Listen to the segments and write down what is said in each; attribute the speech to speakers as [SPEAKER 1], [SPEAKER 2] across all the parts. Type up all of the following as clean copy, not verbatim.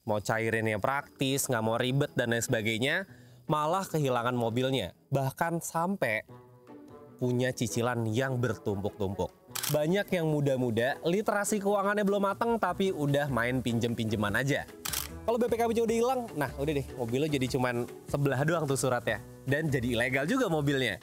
[SPEAKER 1] mau cairinnya praktis, nggak mau ribet dan lain sebagainya, malah kehilangan mobilnya. Bahkan sampai punya cicilan yang bertumpuk-tumpuk. Banyak yang muda-muda, literasi keuangannya belum matang tapi udah main pinjem-pinjeman aja. Kalau BPKB-nya udah hilang, nah udah deh, mobilnya jadi cuman sebelah doang tuh suratnya. Dan jadi ilegal juga mobilnya.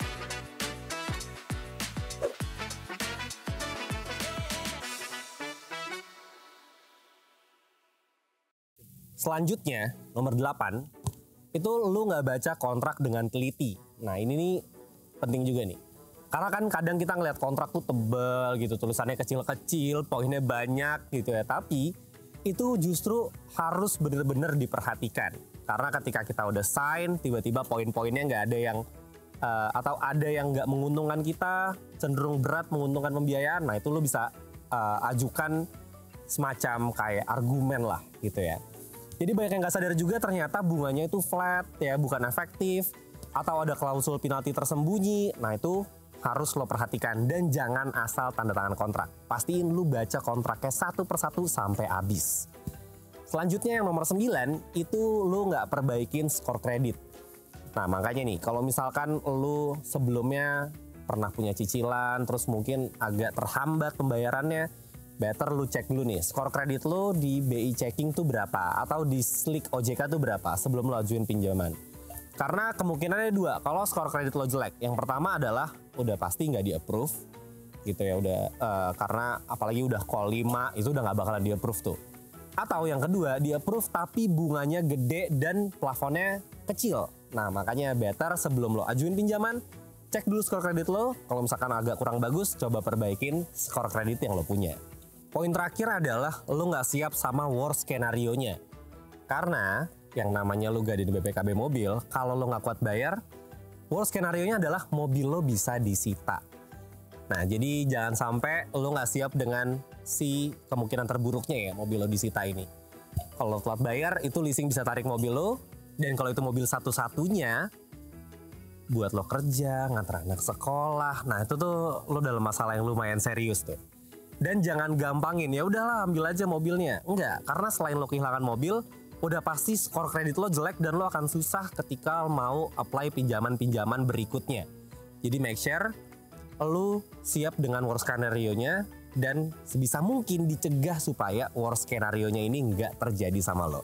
[SPEAKER 1] Selanjutnya, nomor 8, itu lu nggak baca kontrak dengan teliti. Nah ini nih penting juga nih. Karena kan kadang kita ngeliat kontrak tuh tebel gitu, tulisannya kecil-kecil, poinnya banyak gitu ya. Tapi itu justru harus bener-bener diperhatikan. Karena ketika kita udah sign, tiba-tiba poin-poinnya nggak ada yang atau ada yang nggak menguntungkan kita, cenderung berat menguntungkan pembiayaan. Nah itu lu bisa ajukan semacam kayak argumen lah gitu ya. Jadi banyak yang nggak sadar juga ternyata bunganya itu flat ya, bukan efektif, atau ada klausul penalti tersembunyi. Nah itu harus lo perhatikan dan jangan asal tanda tangan kontrak. Pastiin lu baca kontraknya satu persatu sampai habis. Selanjutnya yang nomor 9 itu lu nggak perbaikin skor kredit. Nah makanya nih kalau misalkan lu sebelumnya pernah punya cicilan terus mungkin agak terhambat pembayarannya, better lu cek dulu nih skor kredit lu di BI Checking tuh berapa atau di Slick OJK tuh berapa sebelum lu ajuin pinjaman. Karena kemungkinannya dua, kalau skor kredit lo jelek, yang pertama adalah udah pasti nggak di-approve gitu ya, udah karena apalagi udah call 5 itu udah nggak bakalan di-approve tuh. Atau yang kedua di-approve tapi bunganya gede dan plafonnya kecil. Nah makanya better sebelum lo ajuin pinjaman, cek dulu skor kredit lo. Kalau misalkan agak kurang bagus, coba perbaikin skor kredit yang lo punya. Poin terakhir adalah lo nggak siap sama worst skenario-nya. Karena yang namanya lo gak di BPKB mobil, kalau lo nggak kuat bayar, worst skenario-nya adalah mobil lo bisa disita. Nah, jadi jangan sampai lo nggak siap dengan si kemungkinan terburuknya ya mobil lo disita ini. Kalau telat bayar, itu leasing bisa tarik mobil lo, dan kalau itu mobil satu-satunya, buat lo kerja, nganter anak sekolah, nah itu tuh lo dalam masalah yang lumayan serius tuh. Dan jangan gampangin, ya udahlah ambil aja mobilnya. Enggak, karena selain lo kehilangan mobil, udah pasti skor kredit lo jelek dan lo akan susah ketika mau apply pinjaman-pinjaman berikutnya. Jadi make sure lo siap dengan worst skenario-nya dan sebisa mungkin dicegah supaya worst skenario-nya ini nggak terjadi sama lo.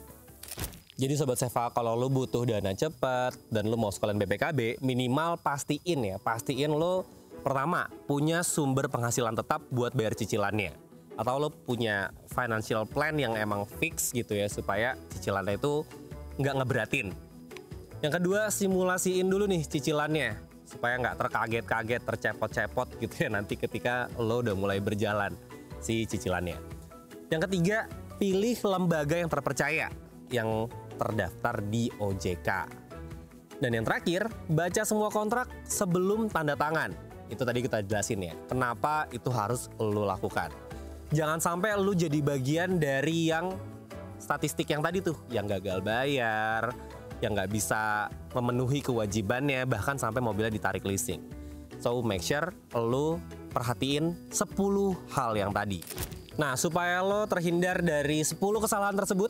[SPEAKER 1] Jadi Sobat Seva, kalau lo butuh dana cepat dan lo mau sekalian BPKB, minimal pastiin lo pertama punya sumber penghasilan tetap buat bayar cicilannya. Atau lo punya financial plan yang emang fix gitu ya, supaya cicilannya itu nggak ngeberatin. Yang kedua, simulasiin dulu nih cicilannya, supaya nggak terkaget-kaget, tercepot-cepot gitu ya nanti ketika lo udah mulai berjalan si cicilannya. Yang ketiga, pilih lembaga yang terpercaya, yang terdaftar di OJK. Dan yang terakhir, baca semua kontrak sebelum tanda tangan. Itu tadi kita jelasin ya, kenapa itu harus lo lakukan. Jangan sampai lu jadi bagian dari yang statistik yang tadi tuh, yang gagal bayar, yang nggak bisa memenuhi kewajibannya, bahkan sampai mobilnya ditarik leasing. So make sure lu perhatiin 10 hal yang tadi. Nah supaya lo terhindar dari 10 kesalahan tersebut,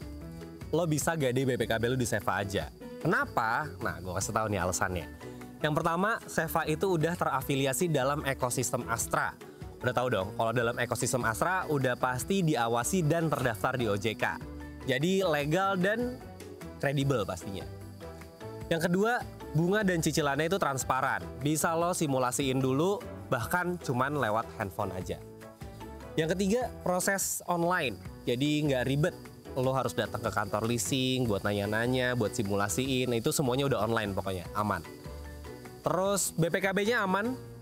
[SPEAKER 1] lo bisa gade BPKB lu di Seva aja. Kenapa? Nah gue kasih tahu nih alasannya. Yang pertama, Seva itu udah terafiliasi dalam ekosistem Astra. Udah tahu dong, kalau dalam ekosistem Astra udah pasti diawasi dan terdaftar di OJK. Jadi legal dan kredibel pastinya. Yang kedua, bunga dan cicilannya itu transparan. Bisa lo simulasiin dulu, bahkan cuman lewat handphone aja. Yang ketiga, proses online. Jadi nggak ribet. Lo harus datang ke kantor leasing buat nanya-nanya, buat simulasiin. Itu semuanya udah online pokoknya, aman. Terus BPKB-nya aman.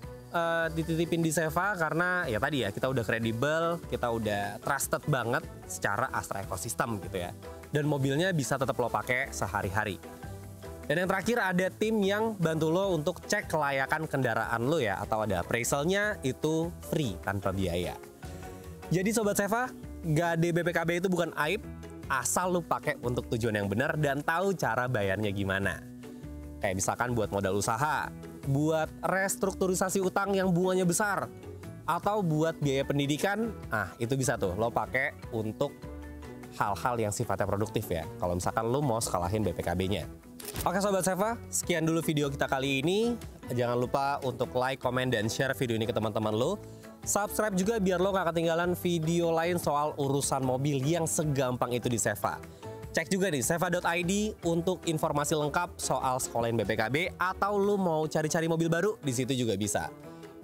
[SPEAKER 1] Dititipin di Seva karena ya tadi ya kita udah kredibel, kita udah trusted banget secara Astra ekosistem gitu ya. Dan mobilnya bisa tetap lo pakai sehari-hari. Dan yang terakhir ada tim yang bantu lo untuk cek kelayakan kendaraan lo ya, atau ada appraisalnya, itu free tanpa biaya. Jadi Sobat Seva, gade BPKB itu bukan aib, asal lo pakai untuk tujuan yang benar dan tahu cara bayarnya gimana. Kayak misalkan buat modal usaha, buat restrukturisasi utang yang bunganya besar, atau buat biaya pendidikan, itu bisa tuh lo pakai untuk hal-hal yang sifatnya produktif ya. Kalau misalkan lu mau sekalahin BPKB-nya. Oke Sobat Seva, sekian dulu video kita kali ini. Jangan lupa untuk like, comment, dan share video ini ke teman-teman lo. Subscribe juga biar lo gak ketinggalan video lain soal urusan mobil yang segampang itu di Seva. Cek juga nih seva.id untuk informasi lengkap soal sekolahin BPKB atau lo mau cari-cari mobil baru, di situ juga bisa.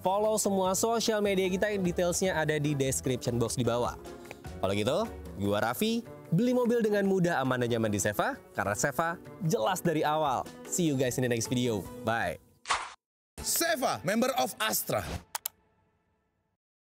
[SPEAKER 1] Follow semua sosial media kita yang detailsnya ada di description box di bawah. Kalau gitu, gua Raffi, beli mobil dengan mudah, aman, dan nyaman di Seva, karena Seva jelas dari awal. See you guys in the next video. Bye.
[SPEAKER 2] Seva, member of Astra.